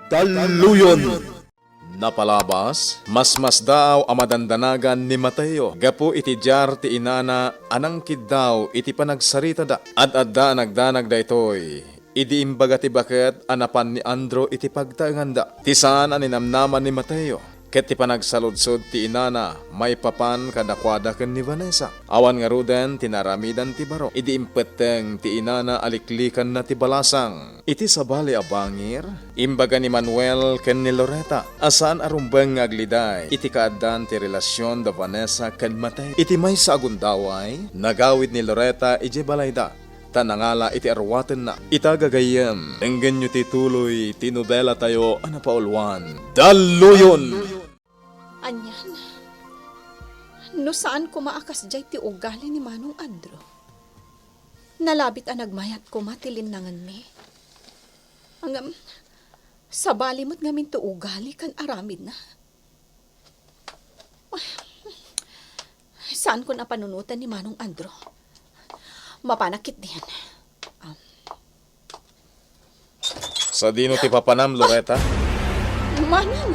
Daluyon! Napalabas, mas daw ang madandanagan ni Mateo. Gapo iti jar ti inana, anang kid daw iti panagsarita da. At adda nagdanag da itoy. Idi imbaga ti baket anapan ni Andro iti pagtaenganda. Ti saan aninamnaman ni Mateo. Ket ti panagsaludsod ti inana, may papan kadakwada ken ni Vanessa. Awan nga ruden tinaramidan ti baro. Idi impeteng ti inana aliklikan na ti balasang. Iti sabali a bangir, imbaga ni Manuel ken ni Loreta. Asaan arumbeng nga agliday, iti kaaddan ti relasyon da Vanessa ken Mateo. Iti may sa agundaway, nagawid ni Loreta ije balayda. Tanangala iti arwaten na itagagayem. Enggen nyo tituloy, tinobela tayo anapaulwan. Daluyon! Anyan, no saan ko maakas jay ti ugali ni Manong Andro? Nalabit ang nagmayat ko matilinangan mi. Ang sa balimot ngamin to ugali kan aramid na. Saan ko napanunutan ni Manong Andro? Mapanakit diyan. Sa dino ti papanam, Loreta? Manang,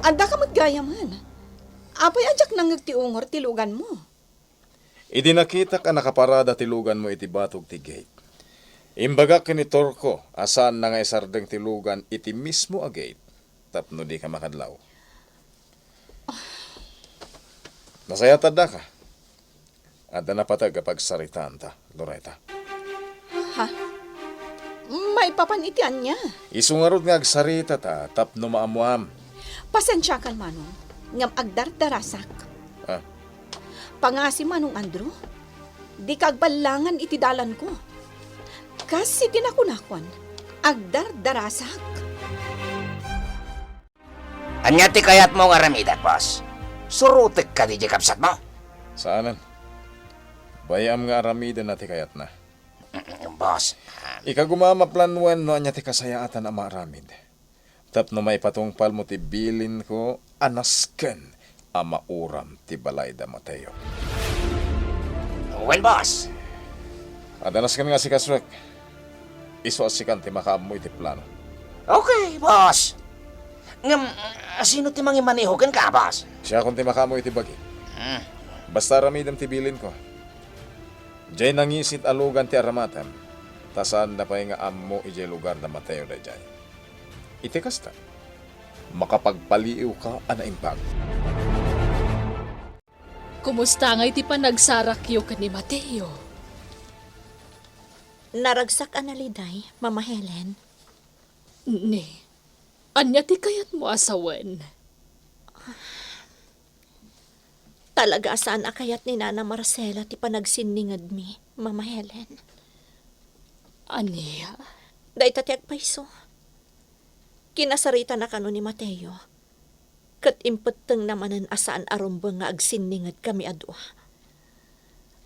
anda ka maggaya man. Apoy ajak nang nagtiungor tilugan mo. Idi nakita ka nakaparada tilugan mo iti batog ti gate. Imbaga kinitor ko, asaan na nga isardeng tilugan iti mismo a gate. Tapno di ka makadlaw. Nasayatad na ka. Ada na patag kapag saritaan ta, Loreta. Ha? May papanitian niya. Isungarod nga agsarita ta, tapno maamuam. Pasensya kan Manong, ngam agdardarasak. Ha? Pangasi Manong Andro, di kagbalangan iti dalan ko. Kasi dinakunakwan, agdardarasak. Anya ti kayat mo nga ramidat, boss? Surutik ka di kapsat mo? Saanan? Bayam nga aramida na ti kayat na. Boss, Ikagumama planwen no anya ti kasayaatan ang maaramid. Tapno may patungpal mo ti bilin ko, anasken ang mauram ti balay da Mateo. well, boss. Adanasken nga si Kaswek. Isuasikan ti makaam mo iti plano. Okay, boss. Ngam, sino ti mangi manihogan ka, boss? Siya kung ti makaam mo iti bagi. Basta aramidam ti bilin ko. Diyay nangisit alugan ti aramatam, tasan na pa'y nga ammo ijay lugar na Mateo da diyay. Iti kasta, makapagpaliw ka anaimpag. Kumusta nga iti panagsarakyo ka ni Mateo? Naragsak analiday, Mama Helen. Ni, anya ti kayat mo asawen? Talaga saan akayat ni Nana Marcela ti panagsiningad mi, Mama Helen. Aniya? Day tatiag paiso. Kinasarita na kano ni Mateo. Kat impeteng namanan asaan arumbang nga agsiningad kami adwa.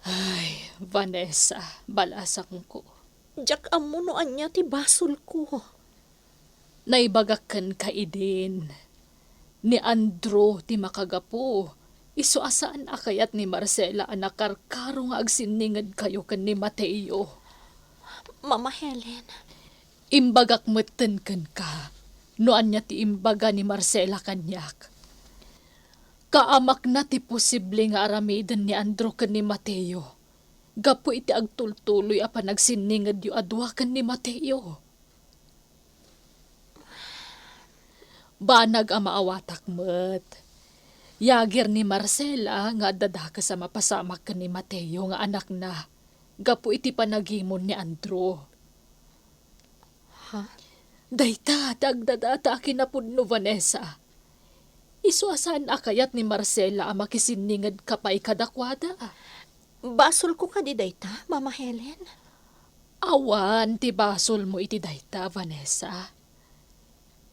Ay, Vanessa, balasak ko. Jak amunoan niya ti basol ko. Naibagakan ka idin. Ni Andro ti makagapo. Isu asaan akayat ni Marcela anak karkaro nga agsiningad kayo kan ni Mateo. Mama Helen. Imbagak meten kan ka. Noan niya ti imbaga ni Marcela kanyak. Kaamak na ti posible nga aramidan ni Andro kan ni Mateo. Gapo iti agtultuloy a panagsiningad yu adwa kan ni Mateo. Banag a maawatak met. Yagir ni Marcela nga dadaka sa mapasamak ka ni Mateo nga anak na. Gapo iti panagimon ni Andro. Ha? Dayta, dagdadata kinapudno Vanessa. Isuasan akayat ni Marcela ang makisiningad kapay kadakwada. Basol ko ka di dayta, Mama Helen. Awan, ti basol mo iti dayta, Vanessa.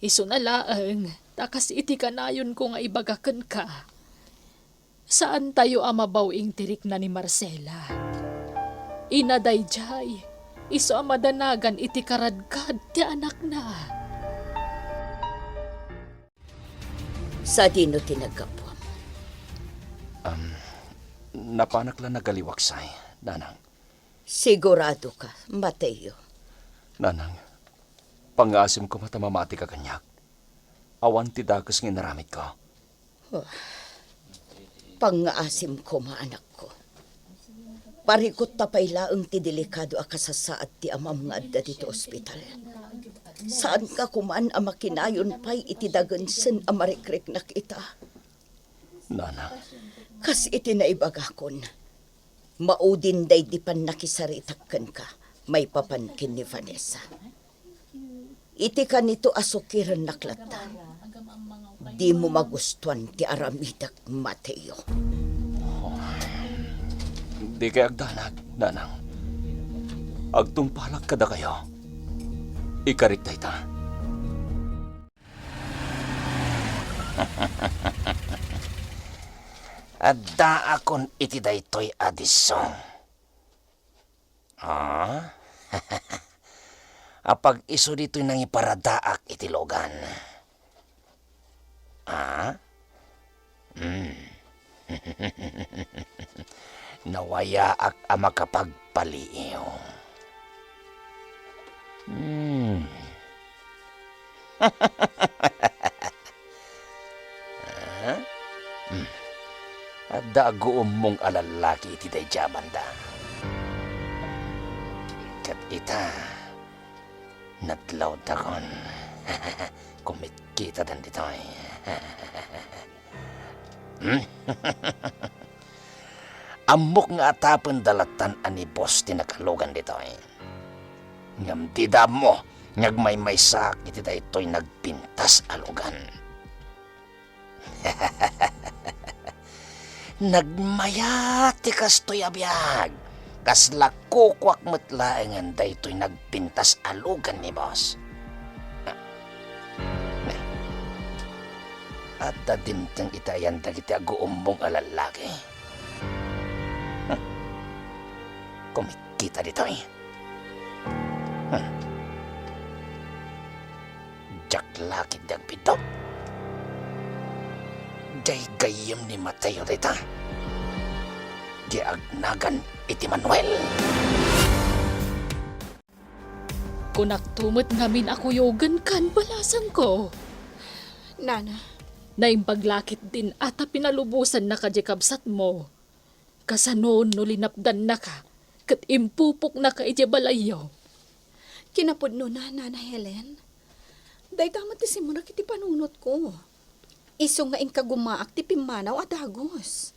Isu na laeng, takas iti kanayon ko nga ibagakan ka. Saan tayo amabawing tirik na ni Marcela? Inaday jay, isu amadanagan iti karadkad ti anak na. Sa dino tinagapom. Napanak lang nagaliwaksay, Nanang. Sigurado ka, Mateo. Nanang, Pangasim ko matamamati ka kanyak. Awan ti dakas nga naramit ko. Pangaasim ko, maanak ko. Parikot tapay laeng ti delikado a kasasaad ti amam nga adda dito ospital. Saan ka kuman a makinayon pa'y iti dagansen a marikrek na kita? Nana, Kas iti naibagakon. Maudin day di pan nakisaritakkan ka. May papankin ni Vanessa. Iti ka nito asukiran naklata. Di mo magustuhan ti aramidak Mateo. di kay agdanag, nanang. Agtungpalak kada kayo. Ikarik day ta. Adda akon iti daytoy adisong. Apag iso dito'y nang iparadaak iti logan. Nawayaak a makapagpaliiw. Adda guom mong alalaki iti dayjaman da. Kat ita, nadlaw takon. Kumit kita dan ditoy. Amok nga atapan dalatan ani boss tinakalugan ditoy. Ngam dida mo, ngagmay sak iti daytoy nagpintas alugan. Nagmayati kastoy abiyag. Kas lakukwak matlaengan daytoy nagpintas alugan ni boss. At dadimtang itayan dagiti aguumbong alalaki. Kumikita ditoy. Jaklakid dagpidok. Jay gayem ni Mateo dita. Di agnagan iti Manuel. Kunaktumot ngamin ako yogan kan balasan ko. Nana, Naimpaglakit din ata pinalubusan na kajakabsat mo. Kasanon no linapdan na ka, kat impupok na ka iti balayo. kinapudno na, Nana Helen. Day tamat ti simura kiti panunot ko. Iso nga ing kagumaak ti pimanaw at agos.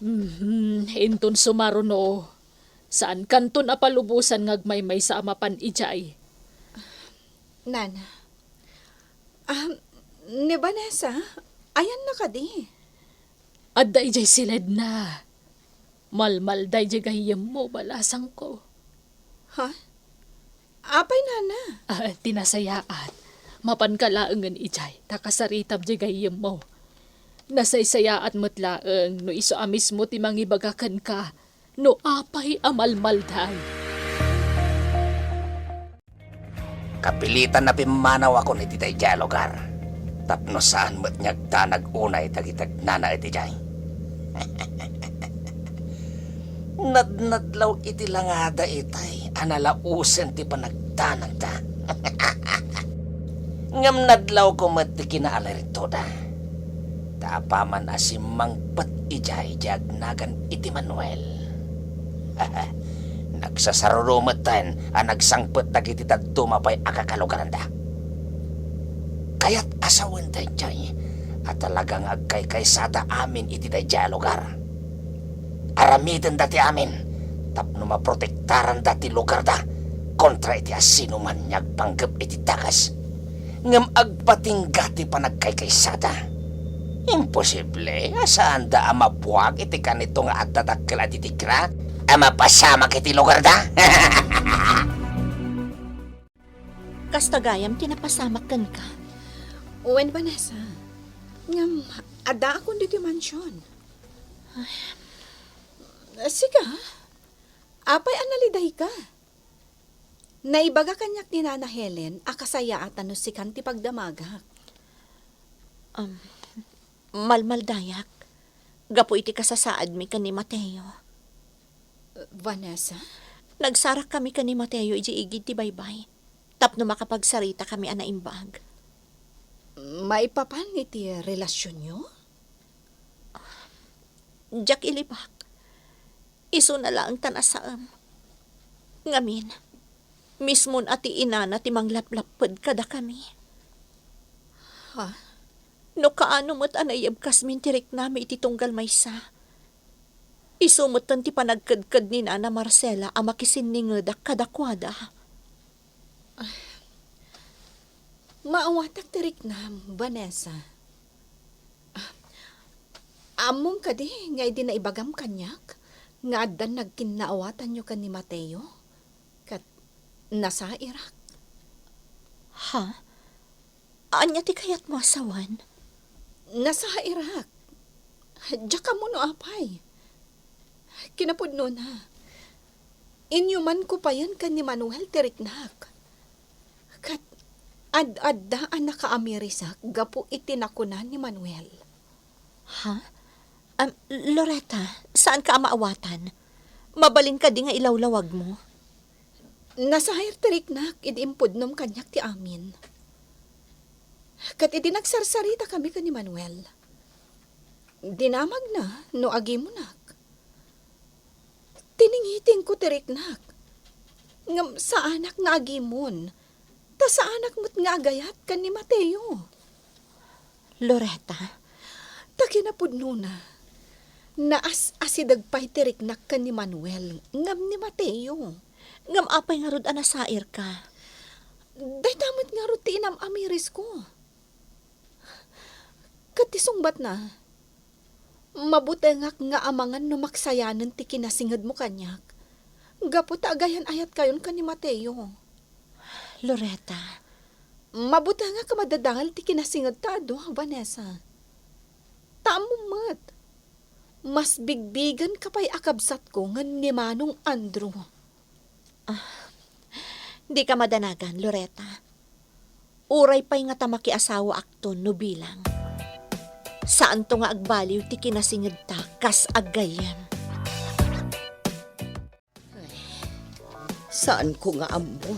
Inton sumaro no. Saan kanton apalubusan ngagmaymay sa amapan ijay? Nana, ni Vanessa, ayan na ka di. Adda ijay silid na. Malmal day jay gahiyam mo balasang ko. Ha? Apay, Nana. Tinasayaat. Mapan kalaangan ijay. Takasaritab jay gahiyam mo. Nasaysayaat mo't laeng no iso amis mo ti mangibagakan ka. No apay amalmal day. Kapilitan na pimanaw ako ni titay dialogar. Tapno saan mo't nyagtanag unay tagitag nana iti jay. Nadnadlaw iti langada itay. Analausen ti panagtanag da. Ngam nadlaw ko mo't ti kinaalarito da. Tapaman asimang pat ijay jagnagan iti Manuel. Nagsasarurumatan ang nagsangpet dagiti tagtumapay akakalugaran da. Kaya't asawan tayo jay at talagang agkay-kaysada amin iti dayjay lugar. Aramitin dati amin tapno maprotektaran dati lugar da kontra iti asino man nyagpanggap iti takas. Ngam agpatinggati pa nagkay-kaysada. Imposible, asaan da amabuag iti kanito nga at tatakila iti tikra? Ama pasama kiti lugar da? Kastagayam tinapasamakan ka. Uwen, Vanessa. Ngam, ada akong dito mansyon. Siga, apay analiday ka. Naibaga kanyak ni Nana Helen, akasaya atan no si kanti pagdamagak. Malmaldayak. Gapo iti kasasaad mi ka ni Mateo. Vanessa? Nagsarak kami ka ni Mateo iji igid ti baybay. Tapno makapagsarita kami anaimbag. Maipapan iti relasyon nyo? Jack ilibak. Iso na lang tanasaam. Ngamin, mismon ati inana ti manglaplapad kada kami. Ha? No kaano mo't anayab kasmin tirik nami iti tunggal maysa. Isumutan ti panagkadkad ni Nana Marcela ang makisinningadak kadakwada. Maawatak tirik na, Vanessa. Among kadi, nga di na ibagam kanyak, nga addan nagkinaawatan nyo kan ni Mateo, kat nasa Iraq. Ha? Anya ti kayat mo asawan? Nasa Iraq. Diyak ka mo no apay. Kinapudno na. Inyuman ko pa yan kan ni Manuel Tiriknak. Kat ad-addaan na ka-Amerisak, gapo itinakunan ni Manuel. Ha? Loretta, saan ka maawatan? Mabalin ka di nga ilawlawag mo. Nasa Tiriknak, idimpudnom kanyak ti amin. Kat idinagsarsarita kami kan ni Manuel. Dinamag na, no agi mo nak. Tiningiting ko Tiriknak. Ngam sa anak nga agimon. Ta sa anak mo't nga agayat kan ni Mateo. Loretta, Ta kinapudno na. Asidagpay Tiriknak kan ni Manuel. Ngam ni Mateo. ngam apay nga rod anasair ka. Day damot nga ro ti inam amiris ko. Katisungbat na. Mabutengak nga amangan no maksayanan ti kinasingad mo kanyak. Gapo ta agayan ayat kayon kan ni Mateo. Loretta, Mabutengak ka madadangal ti kinasingad ta ado, Vanessa. Tamo mat. Mas bigbigan ka pa'y akabsat ko ngan ni Manong Andrew. di ka madanagan, Loretta. Uray pa'y nga tamaki asawa akton no bilang. Saan to nga agbaliw ti kinasingad ta kas agayam. Saan ko nga amo?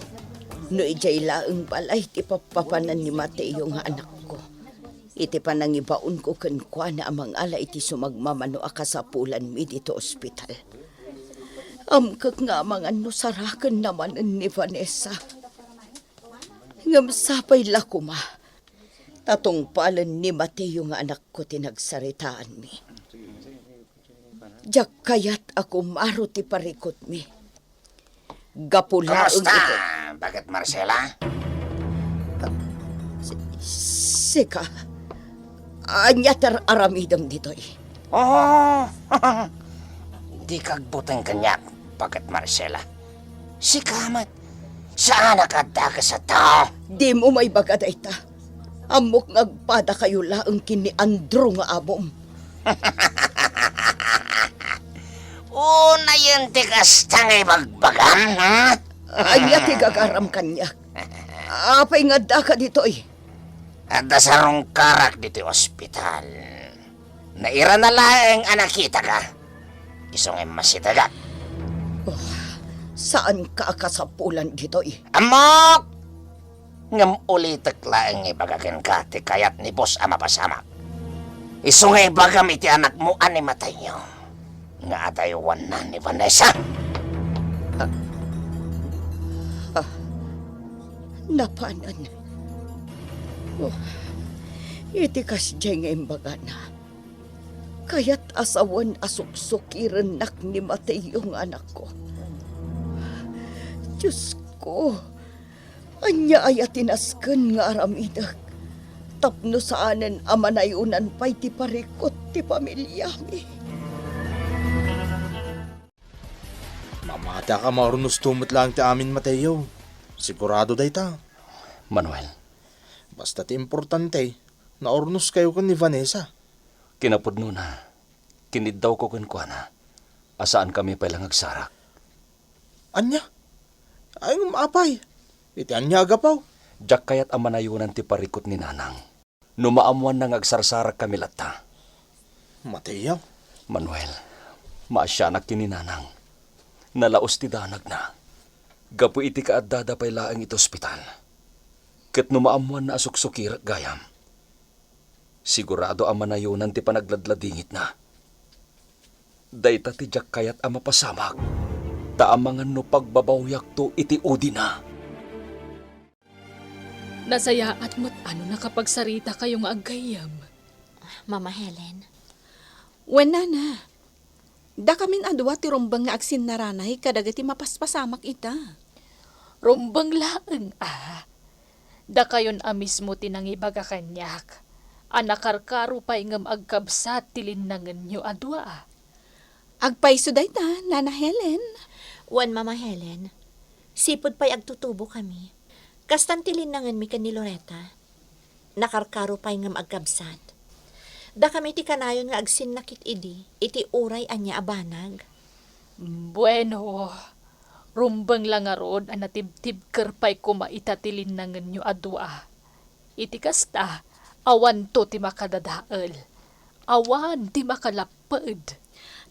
No ijay laeng balay ti papapanan ni Mateo nga anak ko. Iti panangibaon ko kenkwa na amang ala iti sumagmamano akasapulan mi dito ospital. Amkag nga amang ano sarakan naman ni Vanessa. Ngam sapay lakuma. Tatong palan ni Mateo nga anak ko tinagsaritaan mi. Jak kayat ako maro ti parikot mi. Gapulaong Kamusta? ito. Bakit Marcela? Sika. Anyatar aramidam dito'y. Oh, di kagbutang kanyak. Bakit Marcela? Si Kamat, saan nakadda ka sa tao? Di mo may bagada ita. Amok ngagpada kayo laang kini Andrew nga abom. Una yun tikas tangay bagbagam, ha? Anya ti gagaram kanyak. Apay nga da ka dito'y. At dasarong karak dito ospital. Naira na laeng anakita ka. Isong masitagat. Saan ka akasapulan dito'y? Amok! Ngam ulitak laeng ibagakin ka ti kayat ni boss ama pasamak. Isungay bagam iti anak mo animatay niyo. Nga atayuan na ni Vanessa. Napanan. Iti kas diyeng imbaga na. Kaya't asawan asuksukiran nak ni Mateo ang anak ko. Diyos ko, anya ay atinasken nga aramidak. Tapno saanan amanayunan pa'y ti parikot ti pamilya mi. Mamata ka marunus tumot lang ti amin Mateo. Sigurado day ta. Manuel, Basta ti importante, na ornus kayo kan ni Vanessa. kinapudno na. Kinid daw ko kunkwana. Asaan kami palang agsarak. Anya? Ay umapay. Iti anya agapaw. Diyak kayat ang manayunan ti parikot ni Nanang. Numaamuan nang agsarsarak kami lata. Mateo. Manuel, maasyanak ti ni Nanang. Nalaos ti danag na. Gapu iti kaadada pay laeng ito ospital. Ket no maamuan na asuksukir gayam. Sigurado ang manayunan ti panagladladingit na. Dayta ti jak kayat ang mapasamak. Taamangan no pagbabawyak to iti udi na. Nasaya at mo't ano nakapagsarita kayong agayam. Mama Helen, Wen na. Da kamin adwa ti rumbang nga agsin naranay kadagati mapaspasamak ita. Rumbang laeng Da kayon mismo tinangibaga kanyak. Anakarkaro pa'y ngam agkabsat tilinnangan nyo adwa. Agpaiso dayta, Nana Helen. wan Mama Helen, sipod pa'y agtutubo kami. Kastantilin nangan mi kan ni Loretta. Nakarkaro pa'y ngam agkabsat. Da kami ti kanayon nga agsin nakit iti uray anya abanag. Bueno, rumbang lang arod ang natibtib kerpay kumaitatilin nangan nyo adwa. Iti kasta, awan to ti makadadaal. Awan ti makalapad.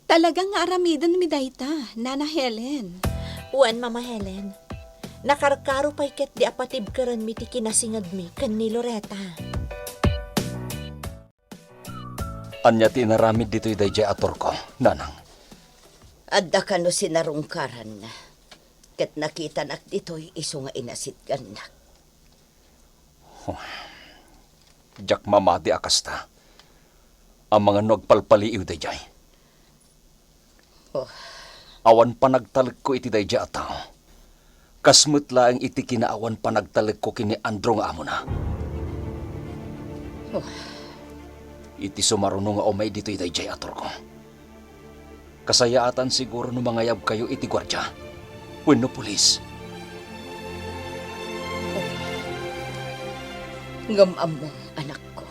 Talagang nga aramidan mi dayta, Nana Helen. Wan Mama Helen, nakarkaro pa'y ket di apatib karan mi ti kinasingad mi kan ni Loretta. Anya tinaramid dito'y dayjay ator ko, nanang. Adda ka no sinarungkaran na. Ket nakita nak dito'y iso nga inasit ganak. Jak mamadi akasta. Ang mga nagpalpaliiw dayjay. Oh. Awan panagtalag ko iti dayjay ataw. Kasmut laeng iti kinaawan panagtalag ko kini Andro nga amo na. Iti sumaruno nga umay dito'y dayjay ator ko. Kasayaatan siguro no mangayab kayo iti gwardya. Wenno pulis. Ngamam mo, anak ko.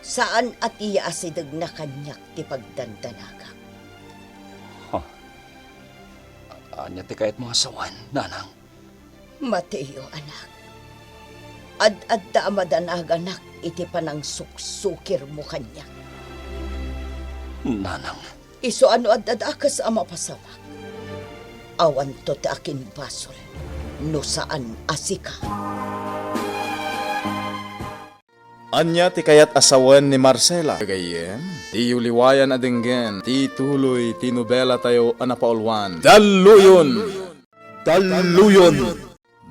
Saan at iya asidag na kanyak ti pagdandanagak? Anya ti kayat mga sawan, nanang. Mateo, anak. Ad-adda amadanaga iti panang suksukir mo kanyak. Nanang. Iso ano ad-adakas ama pasamak. Awan to ti akin basol. No saan asika. Anya ti kayat asawan ni Marcela. Gayem, ti yuliwayan adenggen, ti tuloy, ti nobela tayo anapaulwan. Daluyon!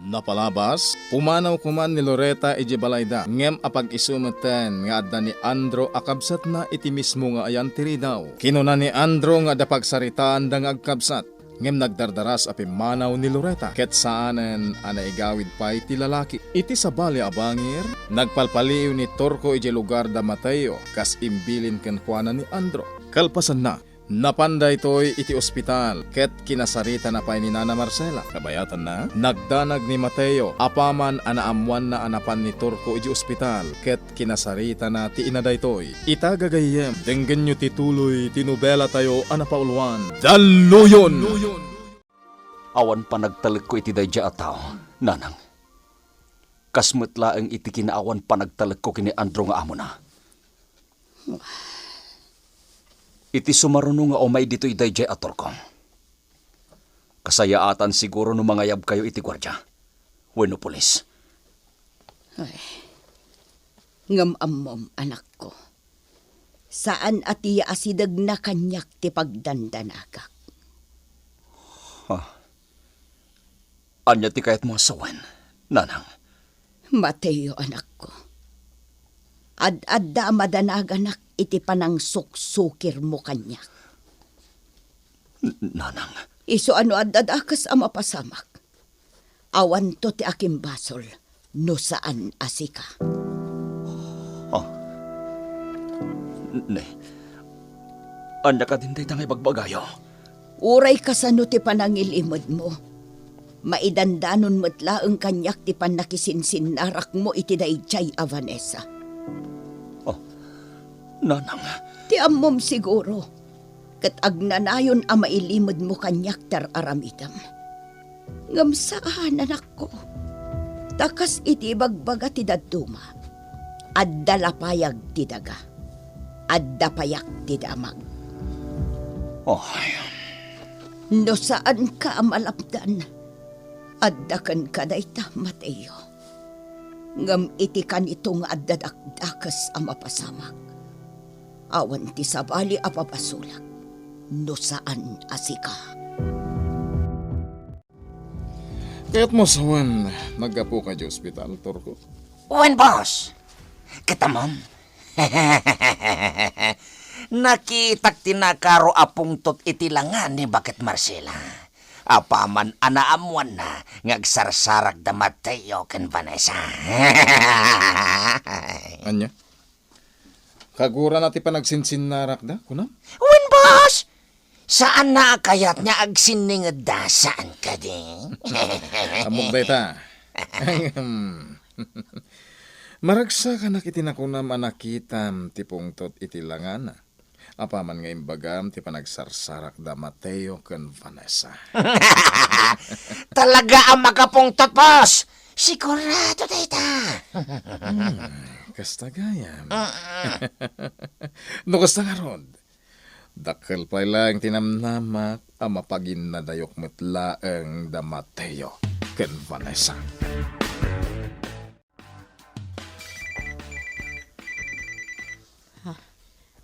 Napalabas, pumanaw kuman ni Loretta iti balayda. Ngem apag isumeten nga adda ni Andro akabsat na iti mismo nga ayan tiri daw. Kinuna ni Andro nga dapagsaritaan da nga agkabsat. Ngem nagdardaras api manaw ni Loretta. Ket saanen anaigawid pa iti lalaki. Iti sabali abangir, nagpalpaliw ni Torco iti lugar da Mateo. Kas imbilin ken kuana ni Andro. Kalpasan na. Napanday to'y iti ospital, ket kinasarita na pa'y ni Nana Marcela. Kabayatan na, nagdanag ni Mateo, apaman anaamuan na anapan ni Torco iti ospital, ket kinasarita na ti inaday to'y. Itagagayem, denggen nyo tituloy, tinubela tayo anapauluan. Daluyon! Awan pa nagtalag ko iti dayjay ataw, nanang. Kasmut laeng iti kinaawan pa nagtalag ko kini Andro nga amo na. Iti sumaruno nga umay dito'y dayjay ator ko. Kasayaatan siguro no mangayab kayo iti gwardya. Wenno pulis. Ngamamom, anak ko. Saan at iya asidag na kanyak ti pagdandanagak? Anya ti kayat mo asawan, nanang. Mateo, anak ko. Ad-adda madanaganak iti panang suksukir mo kanyak. Nanang. Iso ano ad-adakas ama pasamak. Awan to ti aking basol, no saan asika. Ne. Anya ka din day tangay bagbagayo. Uray kasano ti panangilimod mo. Maidandanon mo't laeng kanyak ti panakisinsin-narak mo iti dayjay a Vanessa. Nanang. Ti ammom siguro. Kat agnanayon a mailimod mo kanyak tar aramidam. Ngam saan, anak ko. Takas iti bagbaga ti daduma. Adda lapayag ti daga. Adda payak ti damag. No saan ka amalapdan. Addakan ka na ita, Mateo. Ngam iti kan ito nga addadakdakas ang mapasamak. Awan ti sabali apapasulak. No saan asika. Kaya't mo sawan, nagapo ka di ospital, Torko. Uwan, boss. Katamon. Nakitak tinakaro apong tot itilangan ni Bakit Marcela. Apaman anaamuan na ngagsarsarak da Mateo ken Vanessa. Anya? Kagura nati pa nagsinsinnarak da, kunam? Uwan, boss. Saan na kayat niya agsiningad da? Saan ka di? Amok day ta. Maragsa ka nakitinakunam anakitam tipong tot itilangan. Apaman nga imbagam ti panagsarsarrak da Mateo ken Vanessa. Talaga ang makapungtot, boss. Sigurado, tita. Kasta gayam. No kasta nga rod. Dakkel pa lang tinamnamak ang mapagin na dayok metlaeng da Mateo ken Vanessa.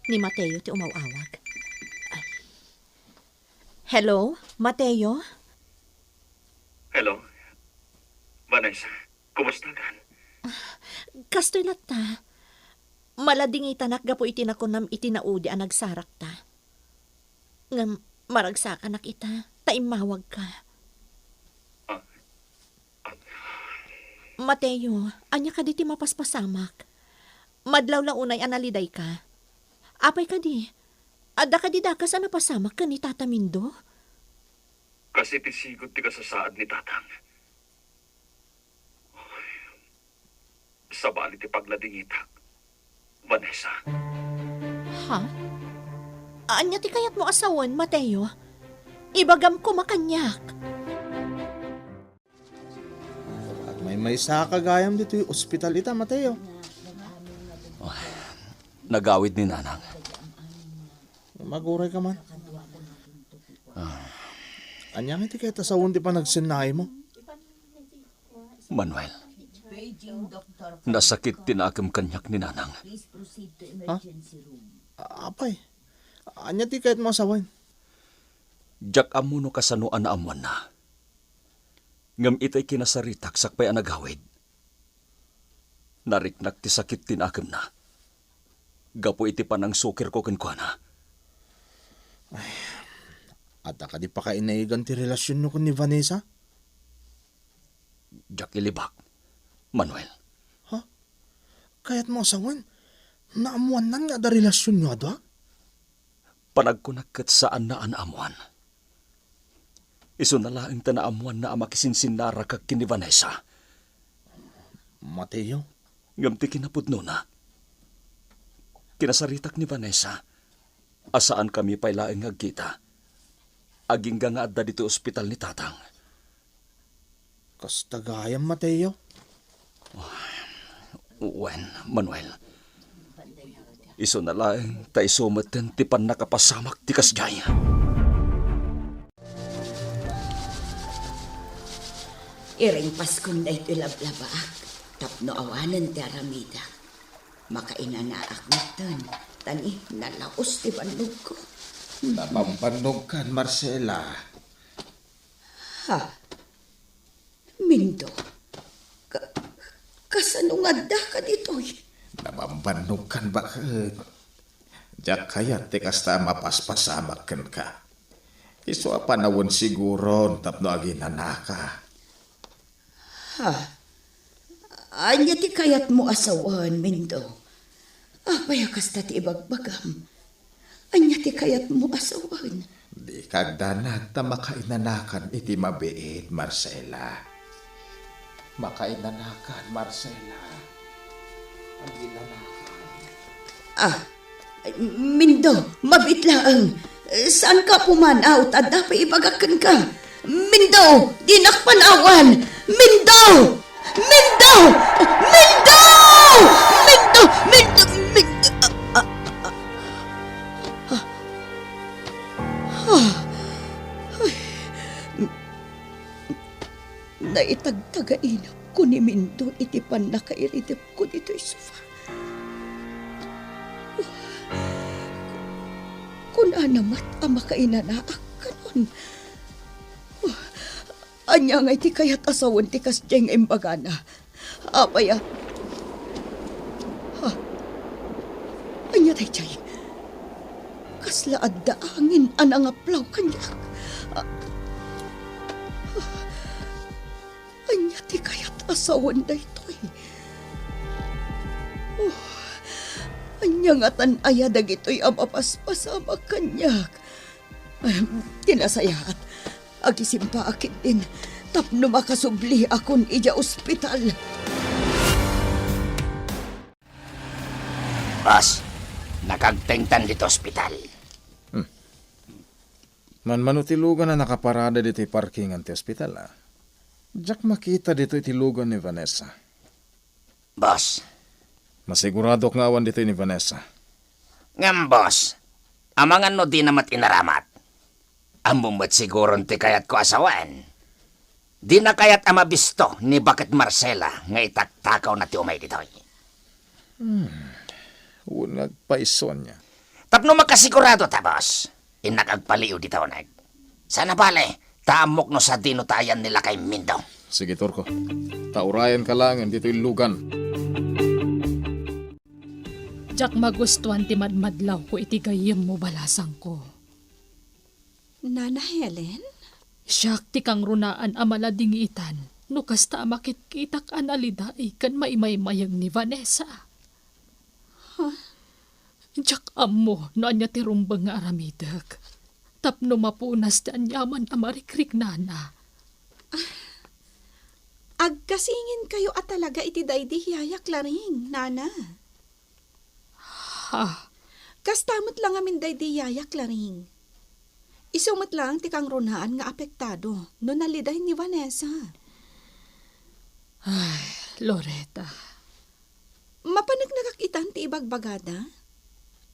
Ni Mateo ti umawawag. Ay. Hello, Mateo? Hello? Vanessa, kumusta ka? Kastoy ta. Malading itanak gapo itinakunam itinaudi ang nagsarak ta. Ngam maragsakan na kita, taimawag ka. Mateo, anya ka di ti mapaspasamak. Madlaw lang unay analiday ka. Apay ka di. Adda ka di dakas ang napasamak ka ni Tata Mindo. Kasi tisigod ti ka sa saad ni Tatang. Sa bali ti paglading itak. Vanessa, Ha? Anya ti kayat mo asawan, Mateo? Ibagam ko makanyak. At may sa kagayam dito yung ospital ita, Mateo. Nagawid ni Nanang. Maguray ka man. Anyang iti kaya tasawon di pa nagsinay mo? Manuel, nasakit tinakam kanyak ni Nanang. Apay, anya ti kahit masawan. Jak amuno kasanuan na amuan na. Ngam itay kinasaritak sakpay ang nagawid. Nariknak ti sakit tinakam na. Gapo iti panang sukir ko kenkwana. At ka di pa kainaigan ti relasyon no kun ni Vanessa? Jak ilibak, Manuel. Kaya't mo asawan, naamuan nan nga da relasyon nyo adwa? Panagkunakit saan na anaamuan. Iso na laing tanaamuan na amakisinsinara kag kini Vanessa. Mateo, Ngam ti kinapudno na. Kinasaritak ni Vanessa, asaan kami pay laing agkita. Aging nga adda dito ospital ni Tatang. kastagayam Mateo. Wen, Manuel. Iso na laing tay sumaten ti pan nakapasamak ti kasjay. Iring Paskong na ito lablabaak. Tapno awanan ti aramida. Makainanaak natin. Tani, nalaos ti bandog ko. Napampannog kan, Marcela. Ha? Mindo? Kasanungad ka dito'y? Napampannog kan bakit? Diyak kaya ti kasta mapaspasamak kan ka. Iso panawon siguro tapno aginanaka. Ha? Anya ti kayat mo asawan, Mindo? Apay kasta ti ibagbagam. Anya ti kayat mo asawan? Di kagdanag ta makainanakan iti mabiit, Marcela. Makainanakan, Marcela. Ang ginanakan. Ah, Mindo, mabitlaang. Saan ka pumanaw? Tada pa ibagakan ka. Mindo, dinakpanawan. Mindo! Mindo! Mindo! Mindo! Mindo! Mindo! na itagtagainap ko ni Mindo iti panakairidip ko dito'y sofa. Kung anamat ang makainanaak kanon. Anya nga iti kayat asawan ti kasdyeng imbagana. Apaya. Ha? Anya tay chay. Kasla adda angin anangaplaw kanyak. Anya ti kayat asawan da ito'y. Anya nga tanaya dagito'y amapaspasama kanyak. Tinasayaat. Agisimpa akit din. Tapno makasubli akon ija ospital. Boss, nakagtengtan dito ospital. Manutilugan na nakaparada dito parkingan ti ospital. Diyak makita dito itilugan ni Vanessa. Boss, Masigurado nga awan dito ni Vanessa. ngam boss, amangan no di namat inaramat. Amumat siguro ti kayat ko asawan. Di na kayat amabisto ni bakit Marcela nga itaktakaw na ti umay dito. Unag paison niya. Tapno makasigurado ta, boss. Inakagpaliw dito nag. Sana bale, taamok no sa dinutayan nila kay Mindo. Sige, Turko. Taurayan ka lang dito yung lugan. Jak magustuhan ti madmadlaw ko iti gayem mo balasang ko. Nana Helen? Siyak ti kang runaan amala dingitan. No kasta makitkitak analida ikan maimay-mayang ni Vanessa. Jak amo no anya ti rumbang nga aramidag. Tapno mapunas ti anyaman amarikrik nana. Agkasingin kayo at talaga iti daydi hiyayak laring, Nana. Ha? Kastamot lang amin daydi hiyayak laring. Isumot lang ti kang runaan nga apektado no naliday ni Vanessa. Ay, Loretta. Mapanagnakitan ti ibagbagada?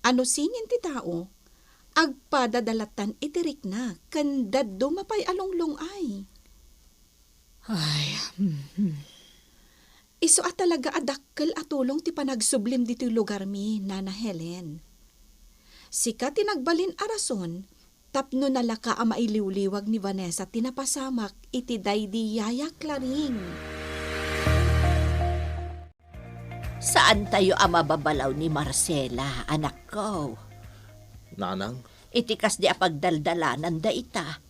Ano singin ti tao? Agpadadalatan itirik na, kandad dumapay alonglong ay. Ay, Iso at talaga adakkel atulong ti panagsublim dito lugar mi, Nana Helen. Sika tinagbalin arason, tapno nalaka ang mailiwliwag ni Vanessa tinapasamak iti daydi yayak laring. Saan tayo ang mababalaw ni Marcela, anak ko? Nanang, Itikas di apagdaldalanan da ita.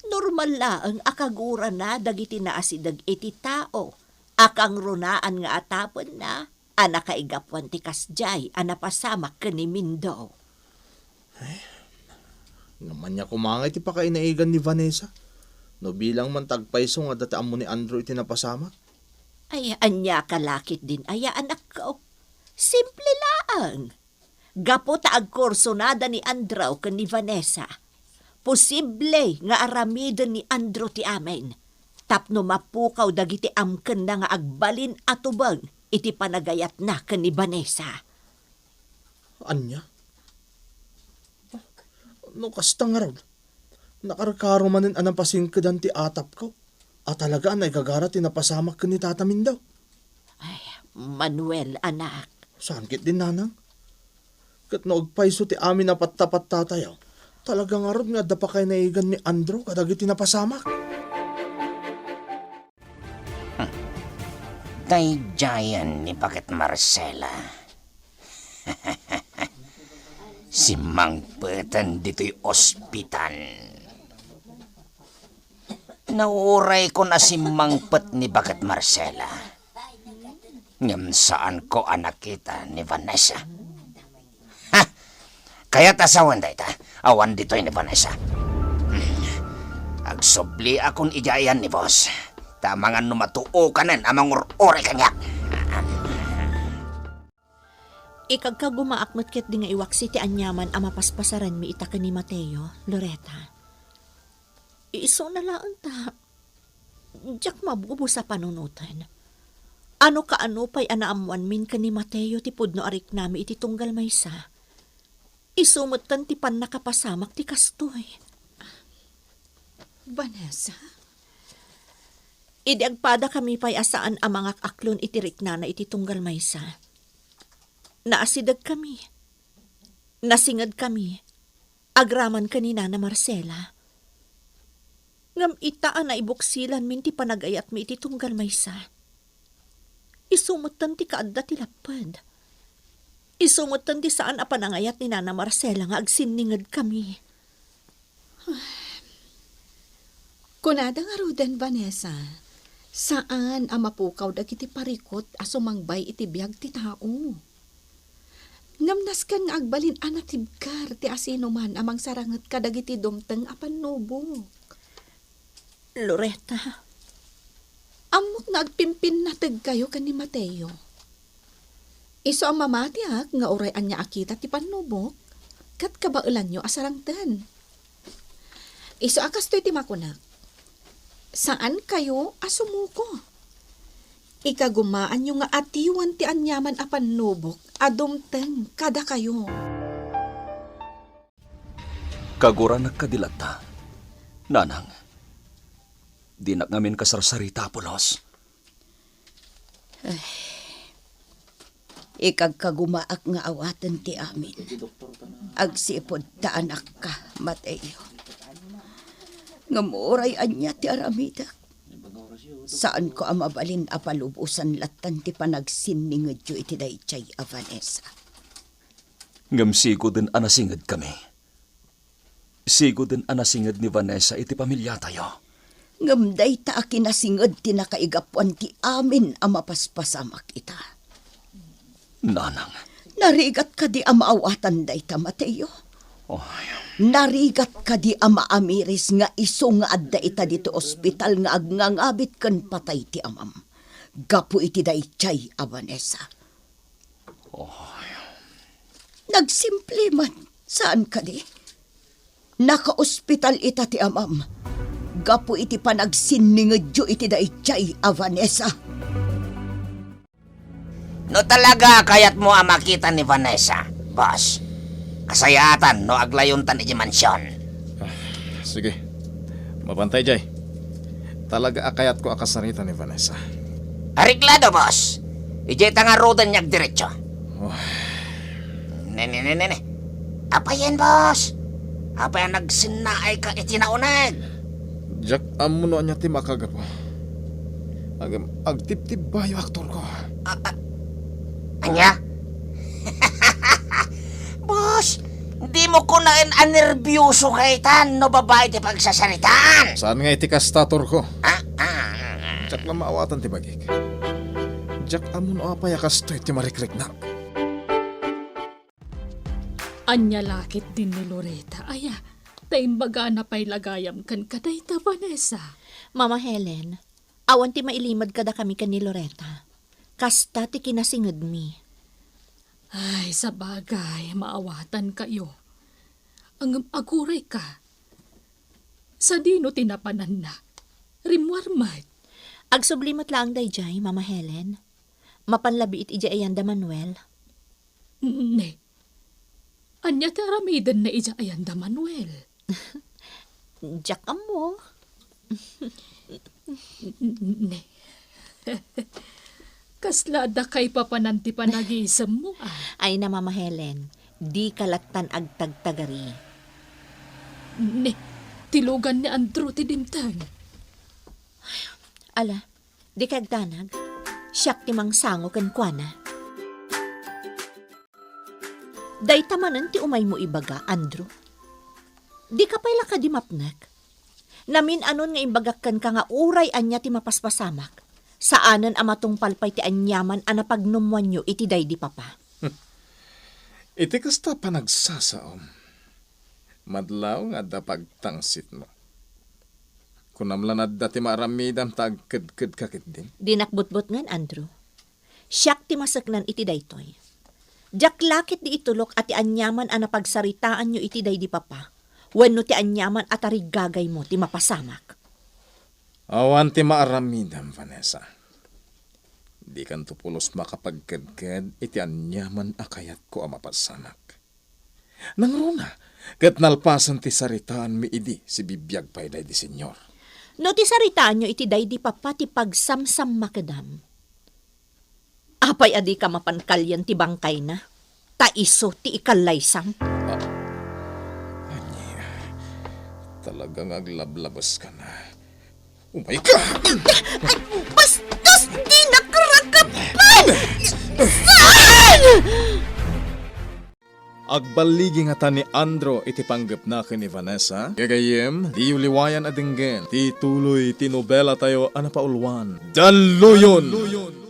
Normal lang akagura na dagiti naasidag iti tao. Akang runaan nga atapon na, anak kaigapwan ti kasjay, anapasamak ka ni Mindo. naman niya kumangay ti pakainaigan ni Vanessa. No bilang man tagpaiso nga dati amo ni Andrew iti napasama. Ay, anya kalakit din, aya anak ko. Simple lang. Gapo taag kursonada ni Andrew ka ni Vanessa. Posible nga aramidan ni Andrew ti amin. Tapno mapukaw dagiti amken na nga agbalin atubang iti panagayat na ka ni Vanessa. Anya? No kasta nga raw. Nakarkaro manin anang pasingkadan ti atap ko. At talaga na igagara ti napasamak ka ni Tata Mindaw. Ay, Manuel, anak. Sangkit din nanang. Kat naugpaiso ti amin na tapat tatayaw. Talaga nga ron nga dapa kay naigan ni Andrew kadagiti napasamak. Dayjayan ni bakit Marcela. Si Mangpetan dito'y ospital. Nauuray ko na si Mangpet ni bakit Marcela. Ngam saan ko anak kita ni Vanessa. Ha! Kaya tasawan da ita. Awan dito'y ni Vanessa. Agsubli akong ijayan ni boss. Tamangan numatuo kanan amang ur-uri kanya. Ikagkagumaakmat ket di nga iwaksi ti anyaman ang mapaspasaran mi itaka ni Mateo, Loretta. Iso na lang ta. Diyak mabubo sa panunutan. Ano ka ano pa'y anaamuan min ka ni Mateo ti pudno arik nami iti tunggal maysa. Isumot kan ti pan nakapasamak ti kastoy. Vanessa? Idi agpada kami pa'y asaan ang mga aklon itirik na iti tunggal maysa. Naasidag kami. Nasingad kami. Agraman kanina na Marcela. Ngam itaan na ibuksilan min ti panagayat mi iti tunggal maysa. Isumutan ti kaadda ti lapad. Isumutan ti saan a panangayat ni Nana Marcela nga agsiningad kami. Kunada nga rudan, Vanessa. Saan ang mapukaw dagiti parikot a sumangbay iti biyag ti tao? Ngamnas kan nga agbalin anatibkar ti asino man amang sarangat kadagiti dumteng a panubok. Loretta, Amok na agpimpin natag kayo kan ni Mateo. Iso ang mamatiak nga urayan niya akita ti panubok, kat kabaulan nyo asarangtan. Iso akas to'y ti makunak. Saan kayo asumuko? Ikagumaan nyo nga atiwan ti anyaman a panubok, adumteng kada kayo. Kagura nagkadilata. Nanang, di na ngamin kasarsarita, Apolos. Ikagkagumaak nga awatan ti amin. Agsipod ta anak ka, Mateo. Ngamuray anya ti aramidak. Saan ko ang mabalin a palubusan latan ti panagsiningad yu iti daychay a Vanessa. Ngamsigo din anasingad kami. Sigo din anasingad ni Vanessa iti pamilya tayo. Ngamday ta akinasingad ti nakaigapuan ti amin a mapaspasamak ita. Nanang. Narigat ka di ang maawatan day ta, Mateo. Narigat ka di ang maamiris nga iso nga adda ita dito ospital nga agngangabit kan patay ti amam. Gapu iti daychay a Vanessa. Nagsimple man. Saan ka di? Naka-ospital ita ti amam. Gapu iti panagsiningad yu iti daychay a Vanessa. No talaga kayat mo ang makita ni Vanessa, boss. Kasayatan no aglayuntan iti mansyon. Sige, mabantay jay. Talaga akayat ko akasarita ni Vanessa. Ariglado, boss. Ijay tangarudan niyag diretso. Ne. Apa yan, boss? Apa yan nagsinaay ka itinaunag? Jack, amuno niya ti makagapo. Agtip-tip ba yung aktor ko? Anya? Boss, di mo ko na anerbyuso kaitan no babae ti pagsasalitaan. Saan nga iti kastator ko? Jack lang maawatan ti bagik. Jack, amuno apa yakastoy ti marikrik na. Anya lakit din ni Loretta. Aya, taimbaga na pa'y lagayam kan kaday ta, Vanessa. Mama Helen, awan ti mailimad kada kami kan ni Loretta. Kasta ti kinasingad mi. Ay, sa bagay, maawatan kayo. Ang aguray ka. Sa dino tinapanan na. Rimwarmat. Agsublimat lang dayjay, Mama Helen. Mapanlabi iti Ayanda Manuel. Ne. Anya ti aramidan na ija Ayanda Manuel. Jack mo. Ne. Kaslada kay papananti pa nag-iisam mo Ay na, Mama Helen, di kalatan agtagtagari. Ne, tilugan ni Andrew ti dimtang. Ala, di kagdanag. Siyak ti mangsango kan kuana. Day tamanan ti umay mo ibaga, Andrew. Di ka pala ka di mapnak. Namin anon nga imbagakkan ka nga uray anya ti mapaspasamak. Saanan amatong palpay ti anyaman anapagnumuan nyo iti day di papa. Iti kasta pa nagsasaom. Madlaw nga da pagtangsit mo. Kunamlan adda ti maramidam tagked-ked kakit din. Dinakbutbut ngan, Andrew. Siyak ti masaknan iti daytoy. Jak lakit di itulok at ti anyaman anapagsaritaan nyo iti day di papa. Wenno ti anyaman at arigagay mo ti mapasamak. Awan ti maaramidam, Vanessa. Di kan tupulos makapagkadkad iti anyaman akayat ko ang mapasamak. Nangruna, kat nalpasan ti saritaan mi idi si bibiyag payday di senyor. No ti saritaan nyo iti day di papati pagsamsam makadam. Apay adi ka mapankalyan ti bangkay na. Taiso ti ikalaysang. Talagang aglablabas ka na. Oh my God! Bastos di nakarakapan! Agbaligi nga ta ni Andro iti panggap na ni Vanessa. Gagayem, di uliwayan adinggen. Ti tuloy ti nobela tayo anapaulwan. Daluyon!